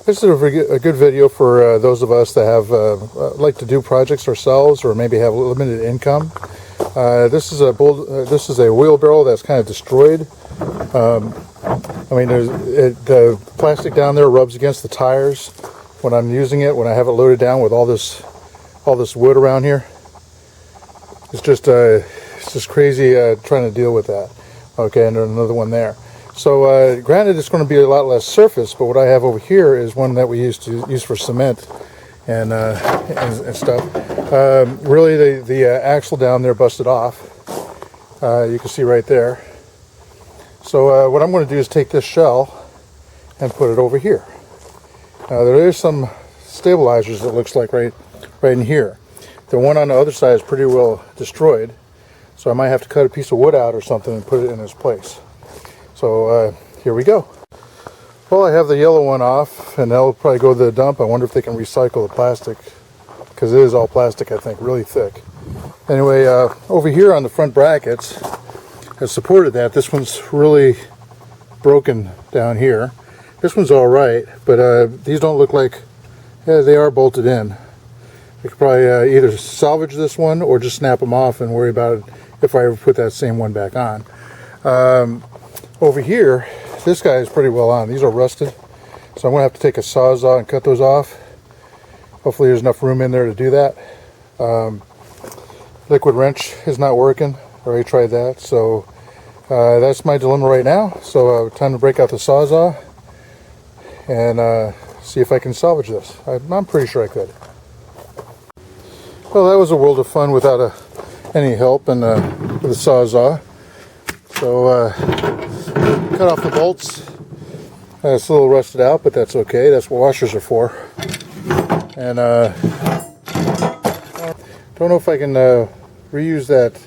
This is a good video for those of us that have like to do projects ourselves, or maybe have limited income. This is a wheelbarrow that's kind of destroyed. I mean, the plastic down there rubs against the tires when I'm using it. When I have it loaded down with all this wood around here, it's just crazy trying to deal with that. Okay, and there's another one there. So granted, it's going to be a lot less surface, but what I have over here is one that we used to use for cement and stuff. Really, the axle down there busted off. You can see right there. So what I'm going to do is take this shell and put it over here. There is some stabilizers, it looks like, right in here. The one on the other side is pretty well destroyed, so I might have to cut a piece of wood out or something and put it in its place. So here we go. Well, I have the yellow one off, and that'll probably go to the dump. I wonder if they can recycle the plastic, because it is all plastic, I think, really thick. Anyway, over here on the front brackets has supported that. This one's really broken down here. This one's all right, but these don't look like, yeah, they are bolted in. I could probably either salvage this one or just snap them off and worry about it if I ever put that same one back on. Over here, this guy is pretty well on. These are rusted, so I'm going to have to take a sawzall and cut those off. Hopefully there's enough room in there to do that. Liquid wrench is not working. I already tried that, so that's my dilemma right now. So time to break out the sawzall and see if I can salvage this. I'm pretty sure I could. Well, that was a world of fun without any help and with the sawzall. So cut off the bolts. It's a little rusted out, but that's okay. That's what washers are for. And don't know if I can reuse that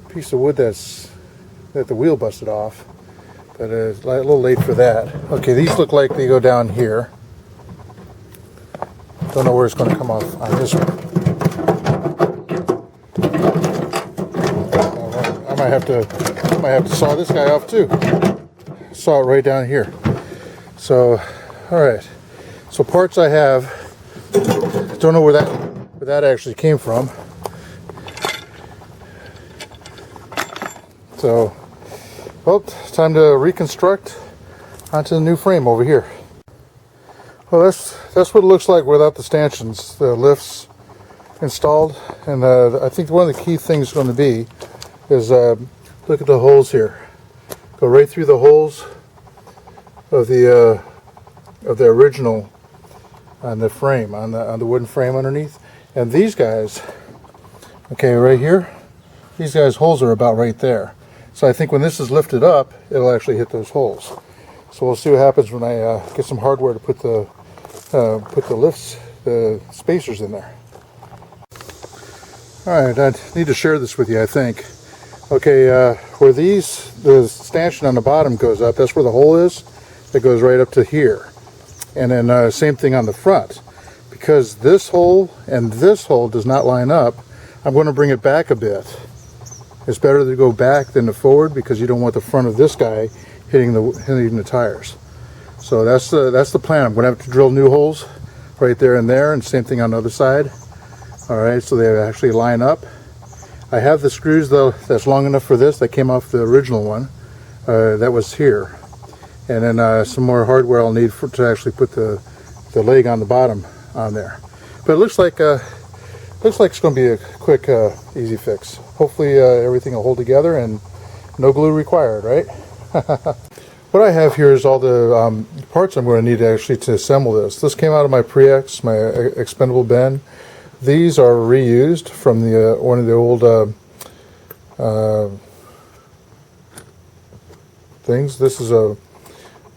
piece of wood that the wheel busted off, but it's a little late for that. Okay, these look like they go down here. Don't know where it's going to come off on this one. I might have to saw this guy off too. Saw it right down here. So, all right. So parts I have. Don't know where that actually came from. So, well, it's time to reconstruct onto the new frame over here. Well, that's what it looks like without the stanchions, the lifts installed. And I think one of the key things is going to be is look at the holes here. Go right through the holes of the original on the frame, on the wooden frame underneath. And these guys, okay, right here, these guys' holes are about right there. So I think when this is lifted up, it'll actually hit those holes. So we'll see what happens when I get some hardware to put the lifts, the spacers in there. All right, I need to share this with you, I think. Okay, where the stanchion on the bottom goes up, that's where the hole is. It goes right up to here. And then same thing on the front. Because this hole and this hole does not line up, I'm going to bring it back a bit. It's better to go back than to forward, because you don't want the front of this guy hitting the tires. So that's the plan. I'm going to have to drill new holes right there, and same thing on the other side. All right, so they actually line up. I have the screws though that's long enough for this. That came off the original one. That was here, and then some more hardware I'll need to actually put the leg on the bottom on there. But it looks like it's going to be a quick, easy fix. Hopefully everything will hold together and no glue required, right? What I have here is all the parts I'm going to need actually to assemble this. This came out of my Pre-X, my expendable bin. These are reused from one of the old things. This is a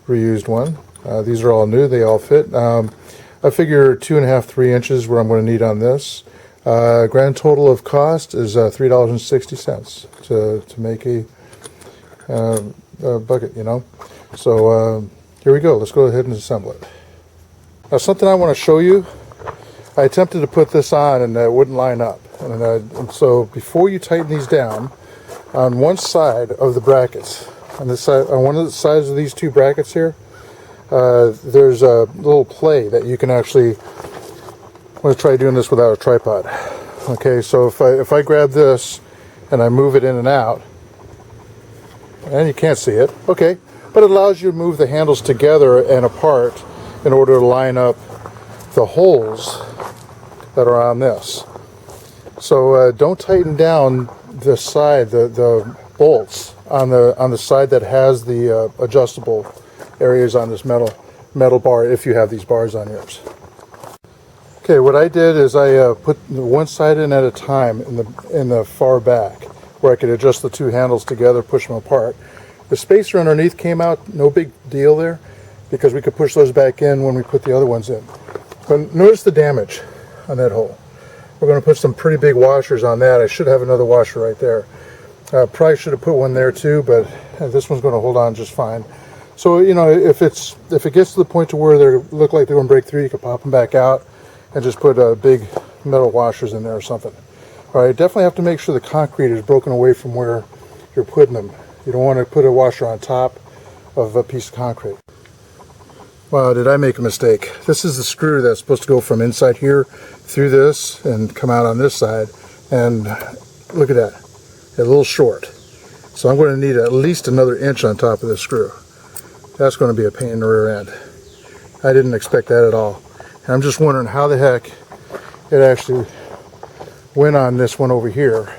reused one. These are all new. They all fit. I figure 2.5, 3 inches where I'm going to need on this. Grand total of cost is $3.60 to make a bucket, you know. So here we go. Let's go ahead and assemble it. Now, something I want to show you. I attempted to put this on and it wouldn't line up. And so before you tighten these down, on one side of the brackets, on this side, on one of the sides of these two brackets here, there's a little play that you can actually, I'm going to try doing this without a tripod. Okay, so if I grab this and I move it in and out, and you can't see it, okay, but it allows you to move the handles together and apart in order to line up the holes that are on this. So don't tighten down the side, the bolts on the side that has the adjustable areas on this metal bar, if you have these bars on yours. Okay, what I did is I put one side in at a time in the far back, where I could adjust the two handles together, push them apart. The spacer underneath came out, no big deal there, because we could push those back in when we put the other ones in. But notice the damage on that hole. We're going to put some pretty big washers on that. I should have another washer right there. Probably should have put one there too, but this one's going to hold on just fine. So, you know, if it gets to the point to where they look like they're going to break through, you can pop them back out and just put big metal washers in there or something. All right, definitely have to make sure the concrete is broken away from where you're putting them. You don't want to put a washer on top of a piece of concrete. Wow, did I make a mistake? This is the screw that's supposed to go from inside here through this and come out on this side. And look at that, it's a little short. So I'm going to need at least another inch on top of this screw. That's going to be a pain in the rear end. I didn't expect that at all. And I'm just wondering how the heck it actually went on this one over here.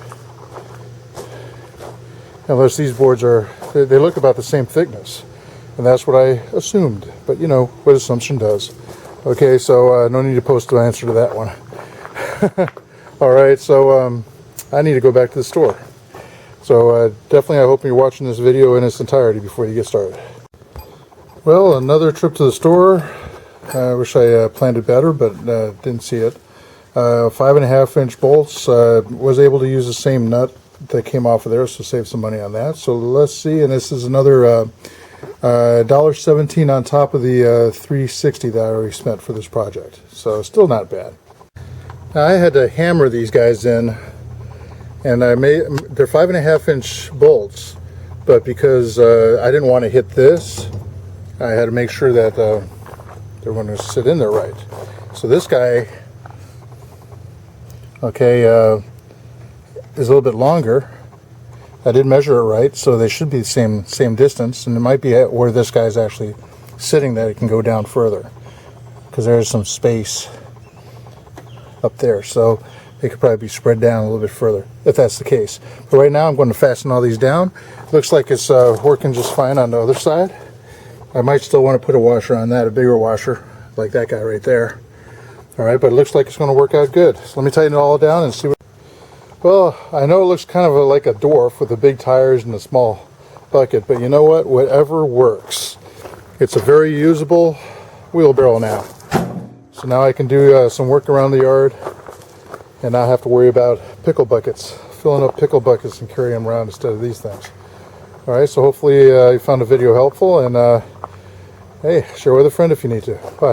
Unless these boards are, they look about the same thickness. And that's what I assumed. But you know, what assumption does. Okay, so no need to post an answer to that one. Alright, so I need to go back to the store. So definitely I hope you're watching this video in its entirety before you get started. Well, another trip to the store. I wish I planned it better, but didn't see it. 5.5 inch bolts. Was able to use the same nut that came off of there, so save some money on that. So let's see, and this is another $1.17 on top of the $3.60 that I already spent for this project. So still not bad. Now I had to hammer these guys in, and they're 5.5 inch bolts, but because I didn't want to hit this, I had to make sure that they're going to sit in there right. So this guy, okay, is a little bit longer. I did measure it right, so they should be the same distance, and it might be at where this guy's actually sitting that it can go down further, because there's some space up there, so they could probably be spread down a little bit further if that's the case. But right now I'm going to fasten all these down. Looks like it's working just fine on the other side. I might still want to put a washer on that, a bigger washer like that guy right there. Alright, but it looks like it's going to work out good. So let me tighten it all down and see what. Well, I know it looks kind of like a dwarf with the big tires and the small bucket, but you know what? Whatever works. It's a very usable wheelbarrow now. So now I can do some work around the yard and not have to worry about pickle buckets, filling up pickle buckets and carrying them around instead of these things. Alright, so hopefully you found the video helpful, and hey, share with a friend if you need to. Bye.